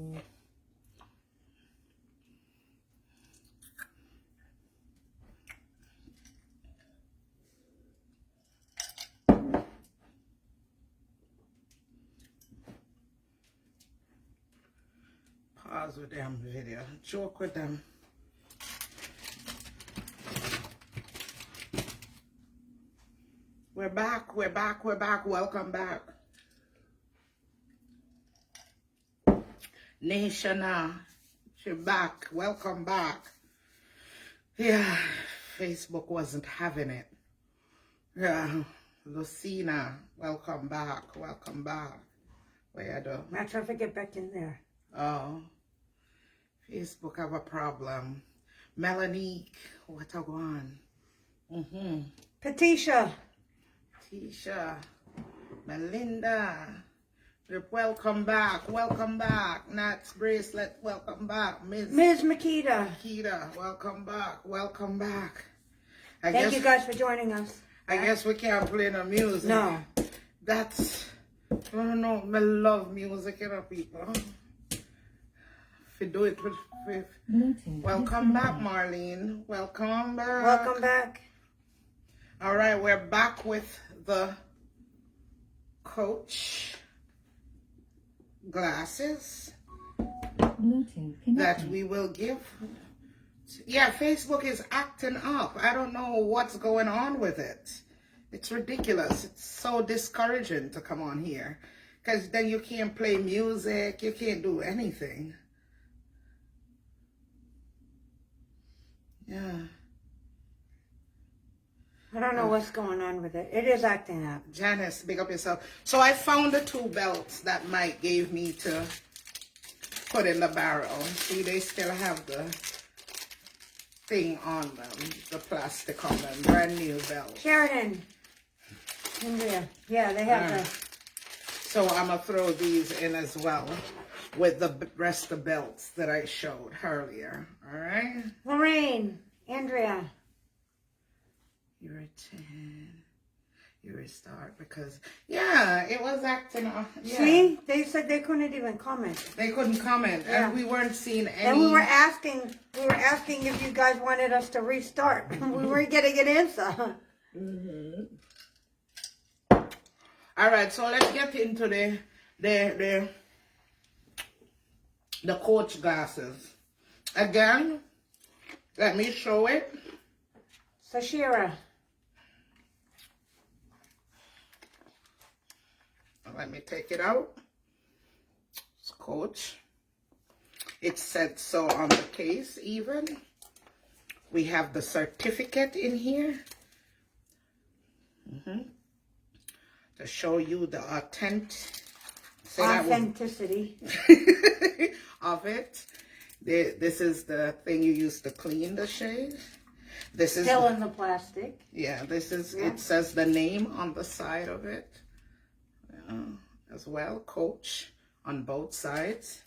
Pause with them video. Joke with them. We're back. We're back. We're back. Welcome back. Nation, you're back. Welcome back. Yeah, Facebook wasn't having it. Yeah, Lucina, welcome back. Welcome back. Where you do? I'm trying to get back in there. Oh, Facebook have a problem. Melanie, what a go on? Patricia. Tisha, Melinda, welcome back. Welcome back. Nats Bracelet, welcome back. Ms. Makita. Makita, welcome back. Welcome back. Thank you guys for joining us. I guess we can't play no music. No. That's, I don't know, I love music, you know, people. If you do it with welcome back, Marlene. Welcome back. Welcome back. All right, we're back with the Coach glasses that we will give. Yeah, Facebook is acting up. I don't know what's going on with it. It's ridiculous. It's so discouraging to come on here because then you can't play music. You can't do anything. Yeah. I don't know what's going on with it. It is acting up. Janice, big up yourself. So I found the 2 belts that Mike gave me to put in the barrel. See, they still have the thing on them, the plastic on them. Brand new belt. Sheridan. India. Yeah, they have the... So I'm going to throw these in as well with the rest of belts that I showed earlier. All right? Lorraine. Andrea. You're a 10. You're a start because, yeah, it was acting up. Yeah. See? They said they couldn't even comment. They couldn't comment, Yeah. and we weren't seeing any. And we were asking if you guys wanted us to restart. We weren't getting an answer. All right, so let's get into the Coach glasses. Again, let me show it. Sashira. Let me take it out. It's Coach. It said so on the case even. We have the certificate in here. To show you the authenticity of it. This is the thing you use to clean the shade. This is still in the plastic. Yeah, this is, it says the name on the side of it as well, Coach, on both sides.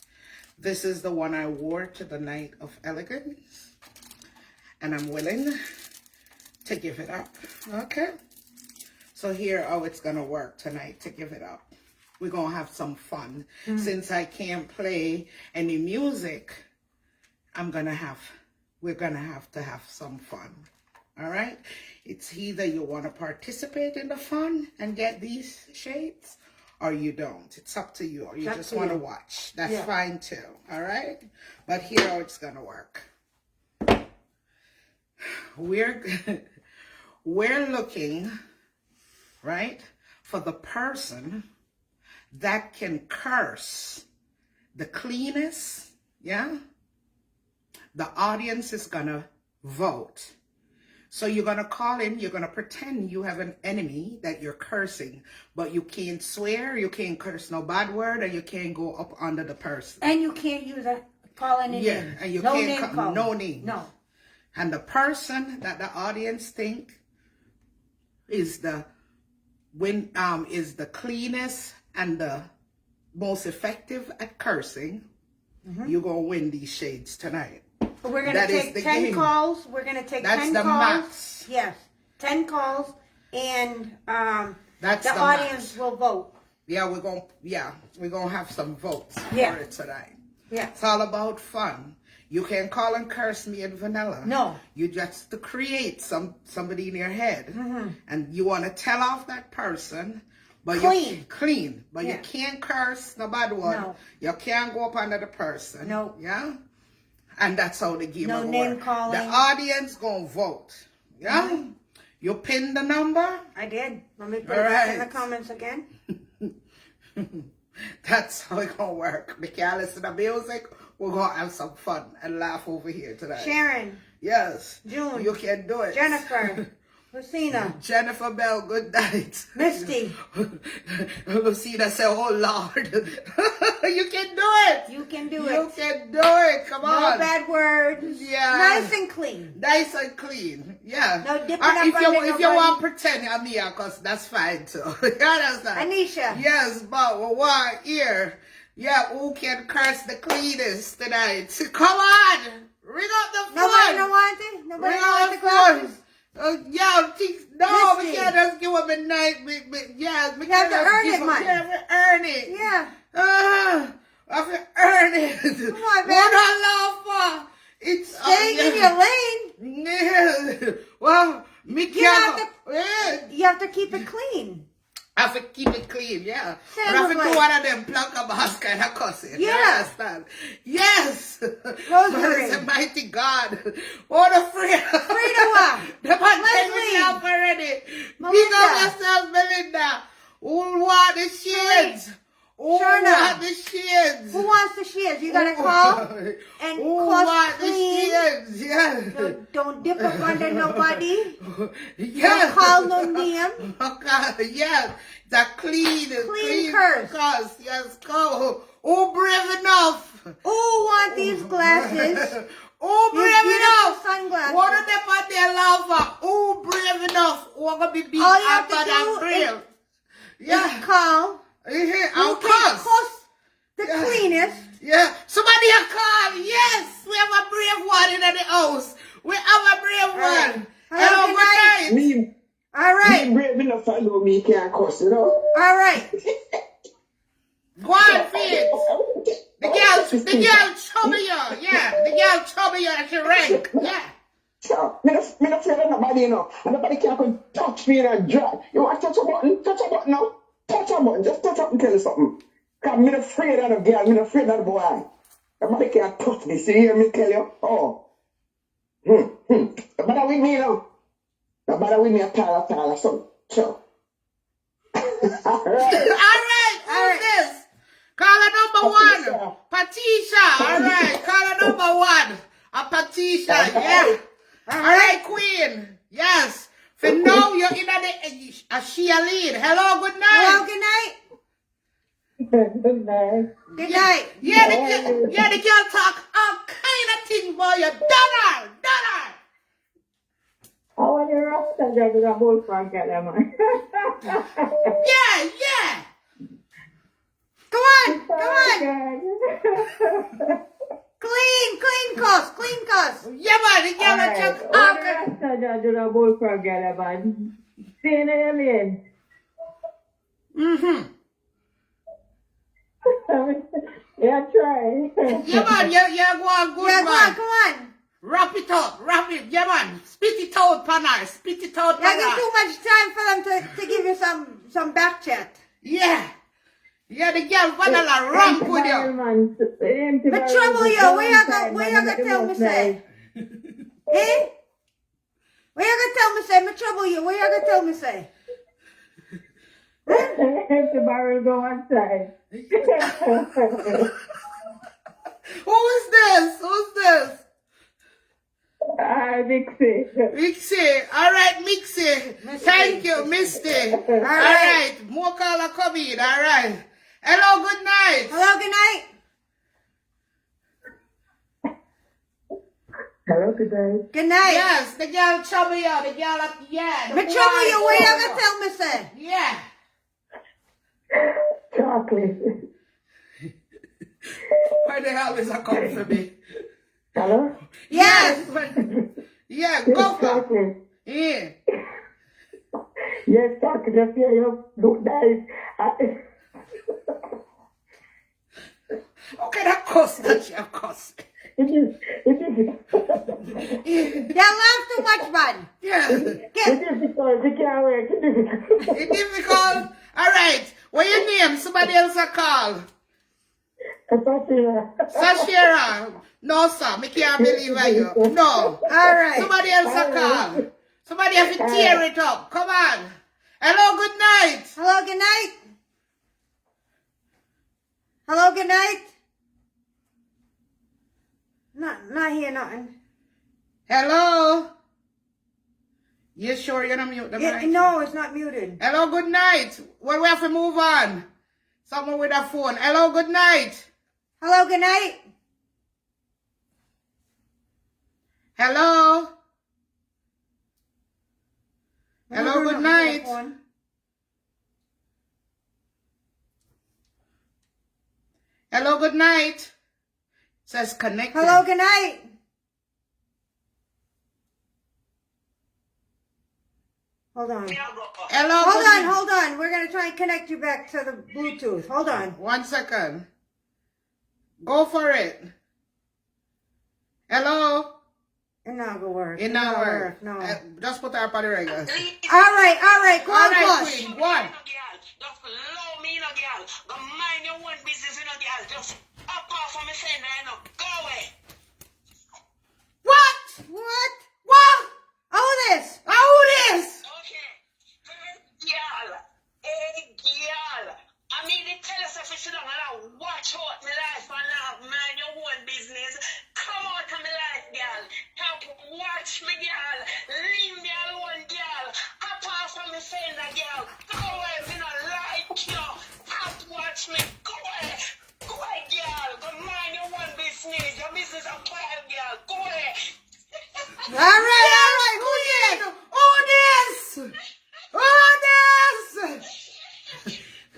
This is the one I wore to the night of elegance, and I'm willing to give it up. Okay, so here how it's gonna work tonight to give it up. We're gonna have some fun. Since I can't play any music, we're gonna have to have some fun. All right, it's either you want to participate in the fun and get these shades, or you don't. It's up to you, or you just want to watch. That's fine too. All right, but here how it's gonna work. We're looking, right, for the person that can curse the cleanest. Yeah, the audience is gonna vote. So you're going to call in, you're going to pretend you have an enemy that you're cursing, but you can't swear, you can't curse no bad word, and you can't go up under the person. And you can't use a calling it in. And you no can't name calling. no name. No. And the person that the audience think is the cleanest and the most effective at cursing, you're going to win these shades tonight. We're going to take 10 calls. We're going to take 10 calls. That's the max. Yes, 10 calls, and the audience will vote. Yeah, we're gonna have some votes for it tonight. Yeah. It's all about fun. You can call and curse me in vanilla. No. You just to create somebody in your head, and you want to tell off that person, but clean. But you can't curse the bad one. No. You can't go up under the person. No. Yeah. And that's how the game will name work. calling. The audience gonna vote. Yeah. You pin the number. I did. Let me put it in the comments again. That's how it gonna work. We can't listen to music. We're gonna have some fun and laugh over here tonight. Sharon. Yes. June. You can do it. Jennifer. Lucina. Jennifer Bell, good night. Misty. Lucina said, oh Lord. You can do it. You can do it. You can do it. Come on. No bad words. Yeah. Nice and clean. Nice and clean. Yeah. No dipping up if you want to pretend I'm here, because that's fine too. You understand? Anisha. Yes, but we want here. Yeah, who can curse the cleanest tonight? Come on. Ring up the phone. Nobody don't want it? Nobody don't want the glasses? Yeah, no, we can't just give them a night. Yeah, we you have to earn it, man. Yeah, we earn it. Yeah. I have to earn it. Come on, man. What I love for? It's staying in your lane. Yeah. Well, me You have to keep it clean. I have to keep it clean, yeah. But I have to do one of them plug a boss kind of cussing. Yeah. You understand? Yes. Rosemary. Praise the mighty God. What a free. Frida. The man take me off already. Big up yourself, Melinda. Who want the shades? Who want the shades? Who wants the shades? You gotta call and cost clean. Yeah. Don't dip up under nobody. Yeah. Don't call no name. Okay. Yeah. The clean curse. Yes, go. Who brave enough? Who want these glasses? Who brave enough? Sunglasses. What are they put their love for? Who brave enough? Who are gonna be beat all you have up to by that do brave? is call. I'll cost the cleanest. Yeah, somebody a call. Yes, we have a brave one in the house. We have a brave one. Hello, good night. All right. Me brave enough to know me can't cuss, you know. All right. Go on, Felix. The girl trouble you. Yeah, the girl trouble you at your rank. Yeah. So, me not afraid of nobody, you know. And nobody can come touch me in a drag. You want to touch a button? Touch a button now. Touch a button. Just touch up and tell you something. Because I'm not afraid of the girl. I'm not afraid of the boy. Nobody can touch me. See, hear me tell you? Oh. Nobody with me now. Nobody with me a tala, so. All right. Who's this? Caller number one. Patricia. All right. Caller number one. A Patricia. Yeah. All right, Queen. Yes. For now, you're in a Shia lead. Hello, good night. Hello, good night. Good night. Good night. Yeah, the girl talk all kind of things, boy. You're done. I want to rock the job with a bullfrog, man. Yeah. Come on. Clean cuss. Yeah, man, the girl talk all kind of the job with a bullfrog, man. See you in. Yeah, try. Yeah, man, you're going good, Yeah, man. come on. Wrap it up. Yeah, man. Spit it out, Panar. You give too much time for them to give you some back chat. Yeah. Yeah, the girl vanilla ramp with you. But trouble you, where you gonna tell me say? Eh? Where you gonna tell me say? Me trouble you, where you gonna tell me say? If the barrel go outside. Who's this? Mixie. All right, Mixie. Thank you, Misty. All right. More caller coming. All right. Hello, good night. Hello, good night. Hello, good night. Good night. Yes, the girl trouble you. The girl, yeah. Me trouble you, where you gonna tell me say? Yeah. Chocolate. Where the hell is that coming from me? Hello? Yes. Yeah, go for chocolate. Yeah. Yes, chocolate. Just hear you look nice. Okay, that cuss that you cuss. It You laugh too much, man. Yeah. Get. difficult. It can't work. It's difficult. It's difficult. All right. What your name? Somebody else a call. Sashira. No, sir. Me can't believe you. No. All right. Somebody else a call. Somebody have to tear it up. Come on. Hello, good night. Hello, good night. Hello, good night. Not hear nothing. Hello. You sure you're not mute the mic? No, it's not muted. Hello, good night. Well, we have to move on. Someone with a phone. Hello, good night. Hello, good night. Hello. Hello, good night. Hello, good night. Says connected. Hello, good night. Hold on. Hello. Hold on. We're going to try and connect you back to the Bluetooth. Hold on. 1 second. Go for it. Hello. It's not going to work. It not work. No. Just put her up on the regular. All right. Go on, push. Queen. One. Just love me, no girl. Go mind your own business, no girl. Just up off of me saying that, no. Go away. What? What? Oh, this. Who this? Okay. Hey, girl. I mean, they tell us if you sit down and watch out my life and now mind your own business. Come out of my life, girl. Help watch me, girl. Leave me alone, girl. Hop off of me saying that, girl. Go away, me not like you. Help watch me. Go away. Go away, girl. Go mind your own business. Your business is quiet, girl. Go away. All right. Who this? Who this?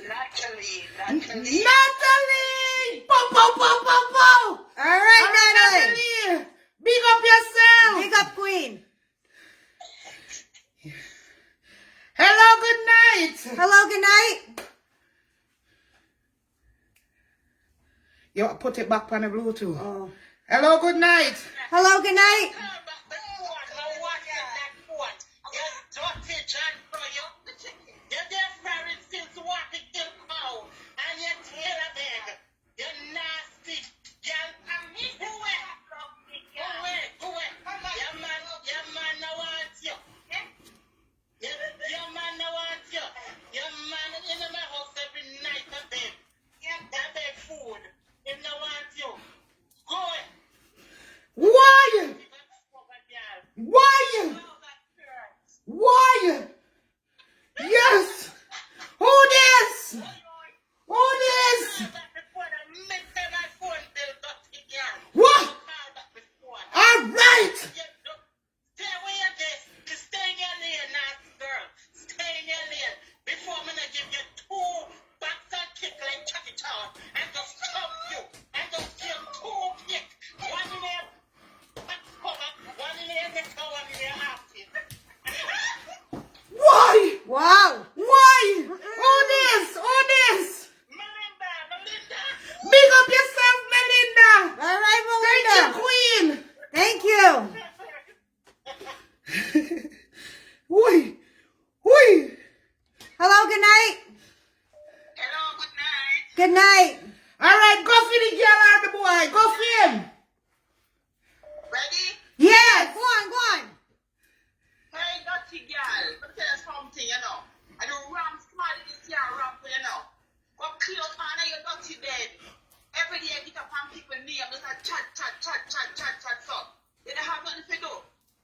Natalie. Natalie! Pow! All right, Natalie. Big up yourself! Big up, Queen. Hello, good night! Hello, good night. You put it back on the Bluetooth. Oh. Hello, good night! Hello, good night. Why? Why? Why? Yes! Who this? Who this? What? All right! Stay away of this. Stay in your lane, nasty girl. Stay in your lane. Before I'm gonna give you 2 backs and kick like Chucky Town and just stop you and just give 2 kicks. One in there, one in there, next one in there after. Why? Wow. Why? Who this? Who this? Melinda. Big up yourself, Melinda! All right, Thank Melinda. you, Queen! Thank you. Oi! Hello, good night. Hello, good night. Good night. All right, go for the girl or the boy. Go for him. Ready? Yes. Go on. Hey, dirty girl. Let me tell you something, you know. I do ram smart in this year, ram, you know. Go clear out on your dirty bed. Every day I get up and people name, just a chat, so. You don't have nothing to do.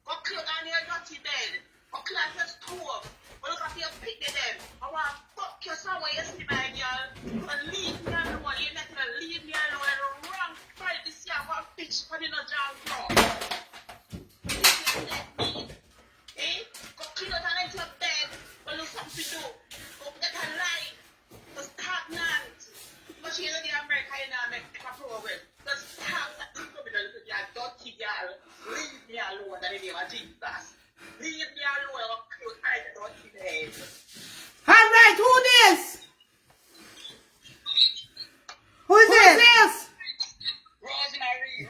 Go clear on your dirty bed. Go clear out your stove. Go look at your picnic then. I want to fuck you somewhere, you see, my girl. But leave me alone. You're not going to leave me alone. Wrong fight this year. Go fish for the no jam floor. Go clear out on your bed. Go look something to do. Go get a life. Go stagnant. But you know the America, you know, make a program. Just have that little bit of little girl, dirty girl. Leave me alone in the name of Jesus. Leave me alone. I'm close. I don't see the head. All right, who this? Who's Who's this? this?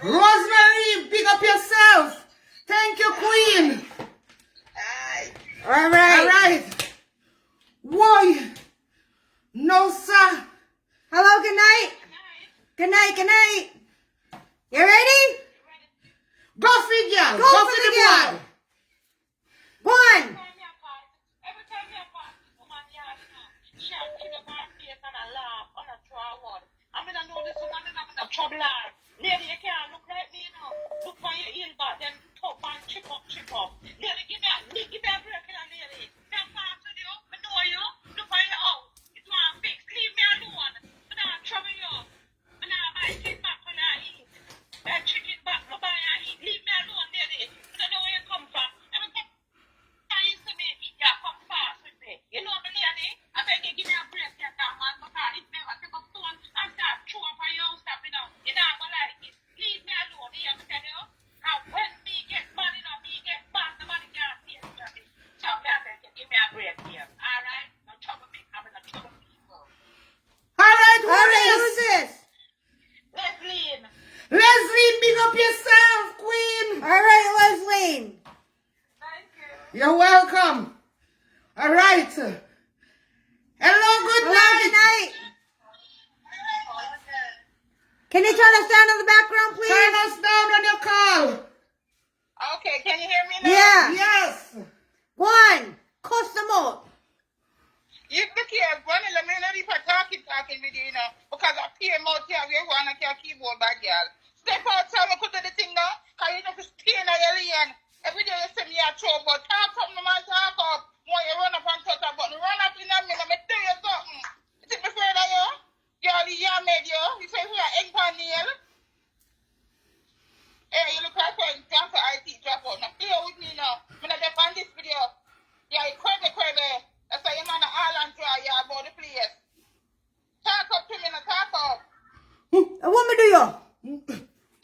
Rosemary, big up yourself. Thank you, Queen. All right. All right. Why? No, sir. Hello, good night. Good night, good night. You ready? Go for it, girl. Go for for the the girl. boy. One. Every time you pass, woman, you have to shout, keep up her face and a laugh on a draw one. I mean, I know this woman is having a trouble. Lady, you can't look like me, you know. Look for your heel back, then top and chip up, chip up. Lady, give me a break in a lady. Can't pass with you. I know you. Look for your house. It's one fix. Leave me alone. I don't trouble you. I don't buy chicken back when I eat. Chicken back, no buy I eat. Leave me alone, lady. I don't know where you come from. Every time you see me, you come fast with me. You know me, lady? I beg you, give me a break, you can, man. Because if never take up stone and start chew up on your stop, you know. You're not going to like it. Leave me alone, here, I tell you. And when me get mad, you know, me get mad, nobody can see it. So me, I beg you, give me a break here. All right? No trouble me. I'm in a trouble people. All right, All right, who who's is this? Leslie. Leslie, big up yourself, Queen. All right, Leslie. Thank you. You're welcome. All right. Hello, good Hello, night. good night. Can you turn us down in the background, Turn please? us down on your call. Okay, can you hear me now? Yeah. Yes. One. Customer. You look here, Bonnie, let me not even talking with you, you know, because I pay more to have you one and your keyboard back, girl. Step outside and put the thing now, because you know, to stay in your lane. Every day you see me at trouble, but talk up, no man, talk up. When you run up and touch a button, run up in a minute, let me tell you something. You think me afraid of you? Girl, you made you. You say we are egg pan nail. Hey, you look like a jump for IT drop out. Now, play with me now. I'm going to on this video. Yeah, you crazy. That's why you man all and draw you about the place. Talk up to me now, talk up. What me do you?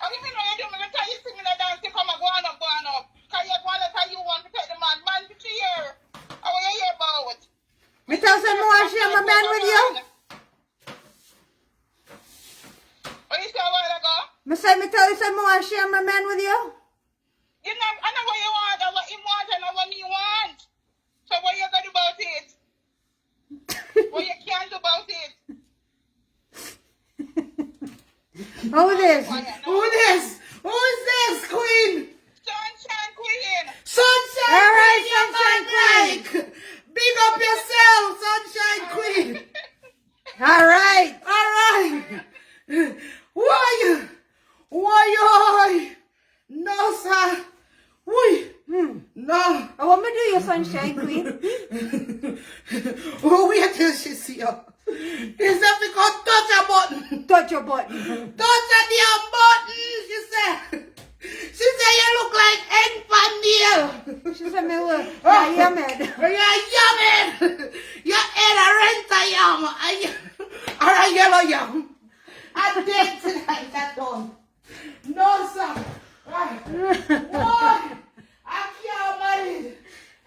How you mean what you do? I'm going to tell you singing a dance, you come and go on up. Because you want to tell you want to take the man to hear. How are you hear about? Me tell some more share my man with you? What you say a while ago? Me say me tell you some more share my man with you? You know, I know what you want, and what you want, and what me want. So what you gonna do about it? What you can do about it? Who this? Who this? Who is this, Queen? Sunshine Queen. Sunshine All right, Queen, you're Sunshine back. Big up yourself, Sunshine Queen. All right. All right. Why? No, sir. Why? No. Oh, what me do you, Sunshine Queen? Oh, wait till she see you. It's if we can touch a button. Touch your button. Touch a damn button, she said. She said you look like egg pan She said me look. Yeah, yeah, man. You're yummy. Your head a rent a yum. Or a yellow yum. I'm dead tonight, that done. No, sir. Right. What? I can't manage.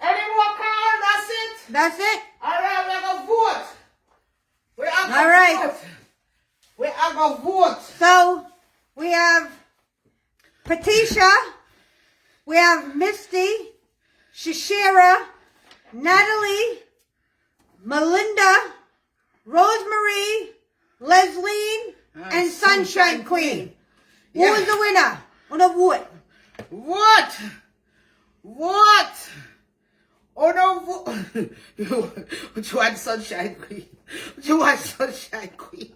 Any more call? That's it? That's it? All right, we're going to vote. We are going All right. vote. We are going to vote. So, we have Patricia, we have Misty, Shashira, Natalie, Melinda, Rosemary, Leslie, and Sunshine Queen. Who Yeah. is the winner? On the vote. What? Oh no! What you want, Sunshine Queen? What you want, Sunshine Queen?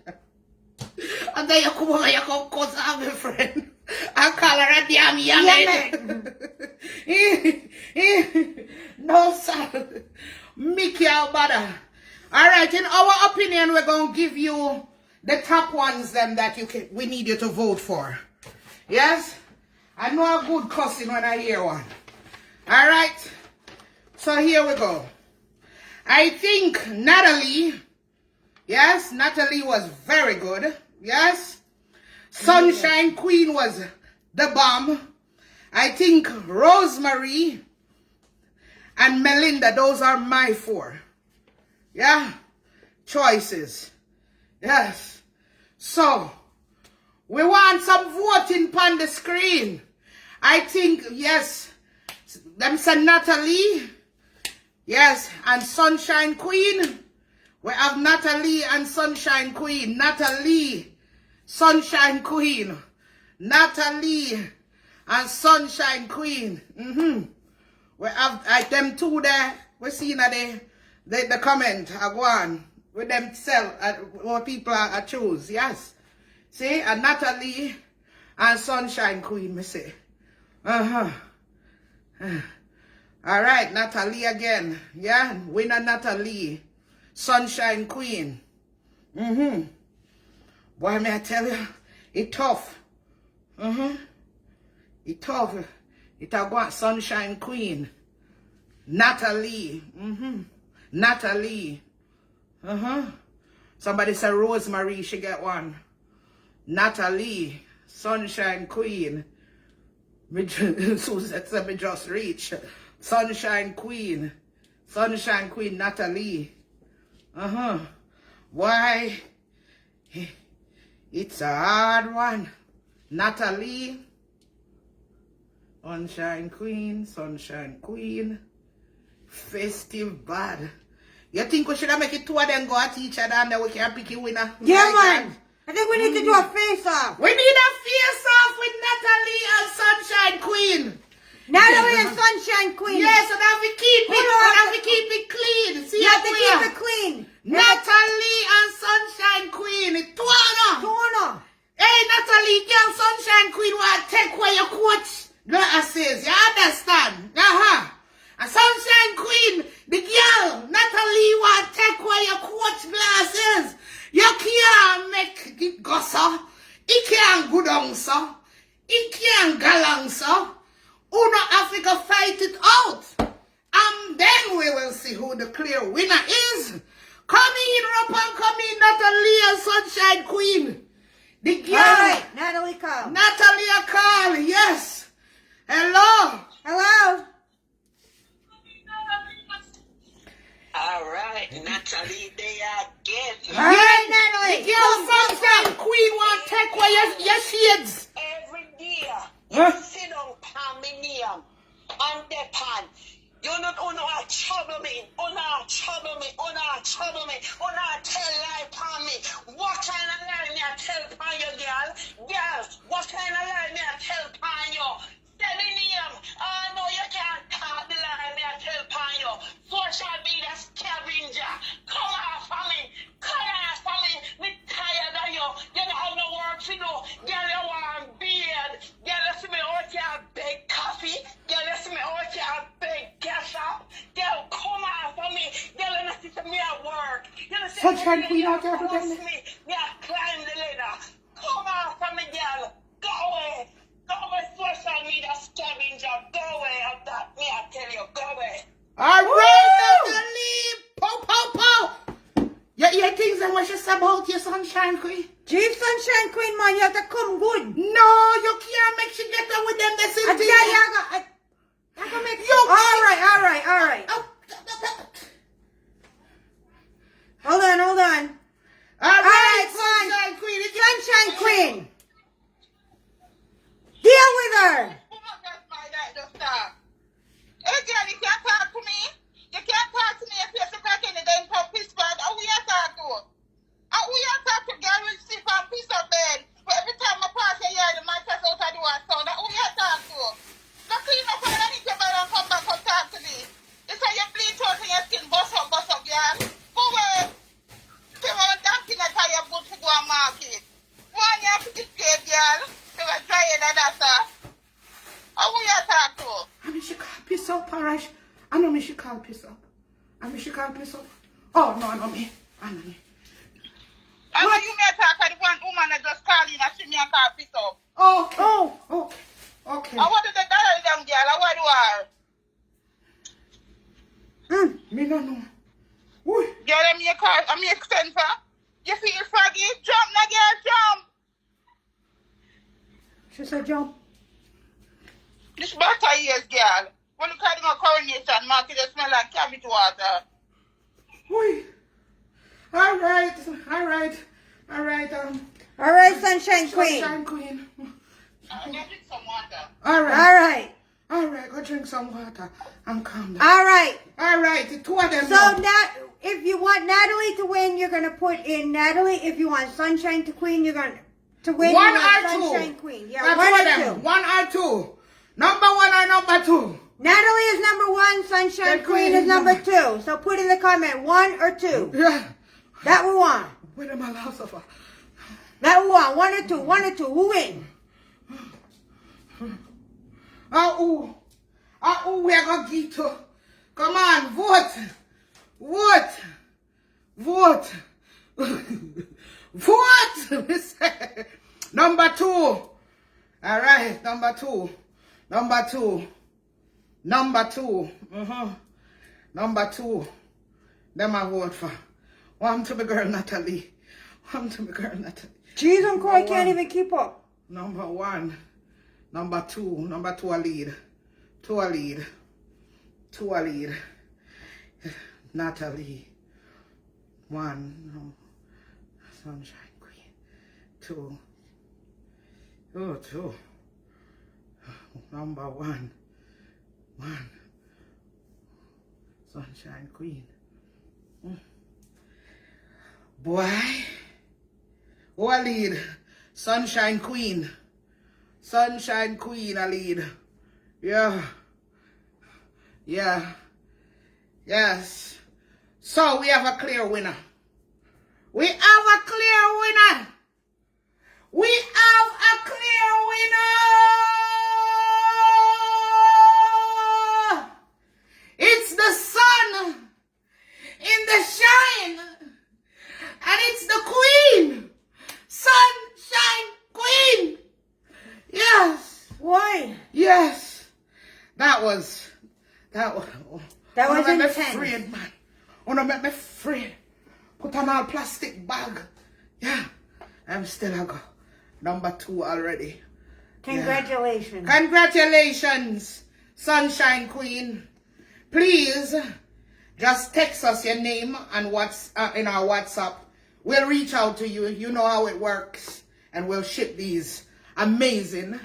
And then you come over, you come cause I'm a friend. I call her a damn yummy. No, sir. Mickey Albada. All right, in our opinion, we're going to give you the top ones then that we need you to vote for. Yes? I know a good cussing when I hear one. All right? So here we go. I think Natalie, yes, Natalie was very good. Yes? Sunshine Queen was the bomb. I think Rosemary and Melinda, those are my four. Yeah? Choices. Yes. So, We want some voting on the screen. I think, yes, them say Natalie. Yes, and Sunshine Queen. We have Natalie and Sunshine Queen. Natalie, Sunshine Queen. Natalie and Sunshine Queen. We have them two there. We see in the comment. I go on. With them sell what people are choose. Yes. See, and Natalie and Sunshine Queen, me say. All right, Natalie again. Yeah, winner Natalie. Sunshine Queen. Boy, may I tell you, it tough. It tough. It a want Sunshine Queen. Natalie. Natalie. Somebody say Rosemary, she get one. Natalie, Sunshine Queen. Susan said me just reach. Sunshine Queen. Sunshine Queen, Natalie. Why? It's a hard one. Natalie. Sunshine Queen, Sunshine Queen. Festive bad. You think we should have make it two of them go at each other and then we can pick a winner? Yeah, man. I think we need to do a face-off. We need a face-off with Natalie and Sunshine Queen. Natalie and Sunshine Queen. Yes, and have we keep it. And have we keep it clean. See You how have to we keep are. it clean. Natalie and Sunshine Queen. Tuana. Tono. Hey, Natalie, girl, Sunshine Queen want to take away your coach glasses. You understand? And Sunshine Queen, the girl, Natalie want to take away your coach glasses. You can't make it go so. You can't go down so. You can't go along so. Uno Africa fight it out. And then we will see who the clear winner is. Come in, Rapan, come in, Natalie and Sunshine Queen. The girl. All right, Natalie call. Natalie call, yes. Hello. Hello. All right, Natalie, they are again. All right, Natalie. The girl Sunshine Queen want to take away your shades. Every day, Huh? you sit on Palminium on the pan. You not trouble me, trouble me, trouble me, tell lie upon me. What kind of lie me I tell upon you, girl? Girl, what kind of lie me I tell upon you? Selenium, no, you can't talk the lie me I tell upon you. Social media scavenger, come off of me, me tired of you. You don't have no work to do. Girl, you want beard. Girl, you see me out here beg coffee. Girl, you see me out here beg gas up. Girl, come off of me. Girl, you not see me at work. You know, Sunshine Queen out there force today. me. Me I climb the ladder. Come off of me, girl. Go away. Go away, social media scavenger. Go away of that. Me I tell you, go away. All right, Natalie. Pow, pow, pow. You hear things and what you say about your Sunshine Queen? Chief Sunshine Queen, man, you have to come good. No, you can't make she get there with them. That's it. I tell you, I can make You. All right. Oh. Hold on. All All right, Sunshine fine. Queen. Sunshine Queen. Deal with her. Hey girl, you can't talk to me. You can't talk to me if you're back in the damn pub piss bed. How we are talk to? How we are talk to girl will sleep on piece of bed. But every time I pass a yard, the mattress out of the door sound. How we are talk to? Now clean up and I need your bed and come back and talk to me. It's how you bleach out in your skin, bust up, girl. Go away. You want that thing that you have to go and market. One you have to display, girl. You were trying that, sir. How we are talk to? I mean, she can't piss up, alright. I know me, she can't piss up. Oh, no, I know me. I know you may talk to the one woman that just called in and see me and call piss up. Okay. I want to get that them girl. I want to her. Me no know. Ooh. Girl, I'm your car. I'm your sensor. You feel froggy? Jump, now, girl, jump. She said jump. This butter ears, girl. When you call him a coronation mark, it smell like cabbage water. Ooh. All right. All right, Sunshine Queen. Sunshine Queen. I'm gonna drink some water. All All right. right. All right, go drink some water and calm down. All right. All right, the two of them. So now. now, if you want Natalie to win, you're gonna put in Natalie. If you want Sunshine to Queen, you're gonna to win. One you want or two. Sunshine Queen. Yeah, That's one two or of them. two. One or two. Number one or number two. Natalie is number one. Sunshine The Queen Queen is is number number- two. So put in the comment 1 or 2. Yeah. That we want. Where am I lost of? That we want. 1 or 2. 1 or 2. Who win? We are going to get to. Come on, vote. Vote. Vote. Vote. Number 2. All right, number 2. Number 2. Number 2. Number 2. Them I vote for. One to my girl Natalie. One to my girl Natalie. Jeez, Uncle, I Number can't one. even keep up. Number 1. Number 2. Number 2 a lead. 2 a lead. 2 a lead. Natalie. 1. No. Sunshine Queen. 2. Oh, 2. Number 1. 1. Sunshine Queen. Boy. Who a lead? Sunshine Queen. Sunshine Queen a lead. Yeah. Yeah. Yes. So we have a clear winner. We have a clear winner. We have a clear winner. It's the sun in the shine. And it's the queen. Sunshine Queen. Yes. Why? Yes. That was That was make me intense. afraid, man. Wanna make me afraid. Put on all plastic bag. Yeah. I'm still a go. Number 2 already. Congratulations. Congratulations, Sunshine Queen. Please just text us your name and what's in our WhatsApp. We'll reach out to you. You know how it works. And we'll ship these amazing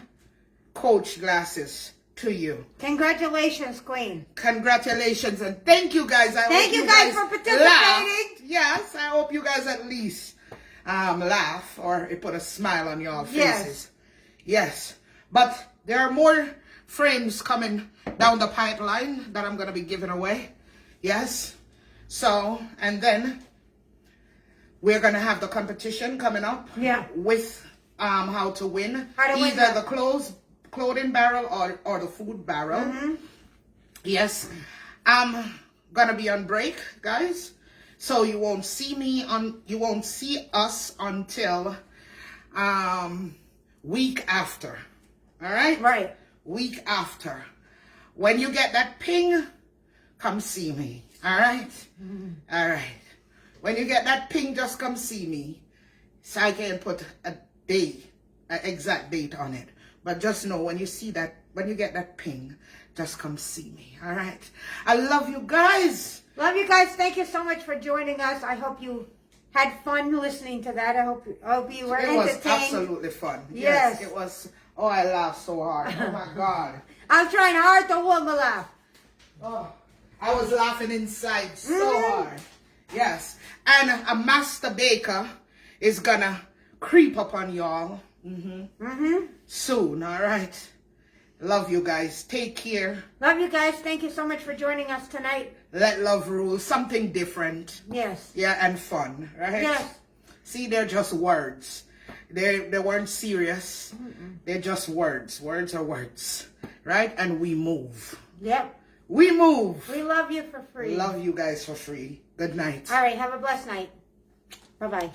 Coach glasses to you. Congratulations, Queen. Congratulations and thank you guys. I Thank hope you guys for participating. laughed. Yes, I hope you guys at least laugh or it put a smile on your faces. Yes. But there are more frames coming down the pipeline that I'm going to be giving away. Yes. So, and then we're going to have the competition coming up. Yeah. With how to win. How to win Either that. the clothing barrel or the food barrel. Mm-hmm. Yes. I'm gonna be on break, guys. So you won't see us until week after. All right? Right. Week after. When you get that ping, come see me. All right? All right. When you get that ping, just come see me. So I can put a date, an exact date on it. But just know when you see that, when you get that ping, just come see me. All right? I love you guys. Love you guys. Thank you so much for joining us. I hope you had fun listening to that. I hope you were It was entertained. absolutely fun. Yes. It was. Oh, I laughed so hard. Oh my God. I'm trying hard to hold my laugh. Oh, I was laughing inside so hard. Yes. And a master baker is gonna creep up on y'all soon. All right. Love you guys. Take care. Love you guys. Thank you so much for joining us tonight. Let love rule. Something different. Yes. Yeah, and fun. Right? Yes. See, they're just words. They weren't serious. They're just words. Words are words. Right? And we move. Yep. We move. We love you for free. Love you guys for free. Good night. All right. Have a blessed night. Bye-bye.